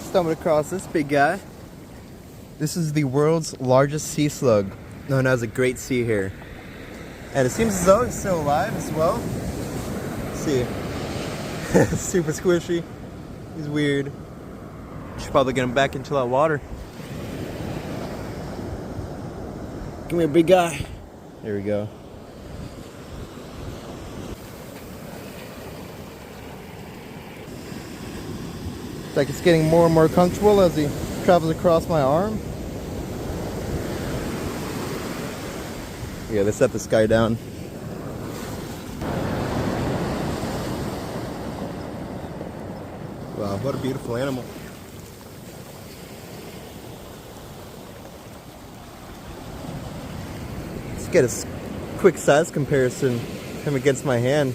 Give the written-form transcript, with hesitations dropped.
stumbled across this big guy. This is the world's largest sea slug, known as a great sea hare. And it seems as though it's still alive as well. Let's see. Super squishy. He's weird. Should probably get him back into that water. Come here, big guy. There we go. It's like it's getting more and more comfortable as he travels across my arm. Yeah, let's set this guy down. Wow, what a beautiful animal. Let's get a quick size comparison of him against my hand.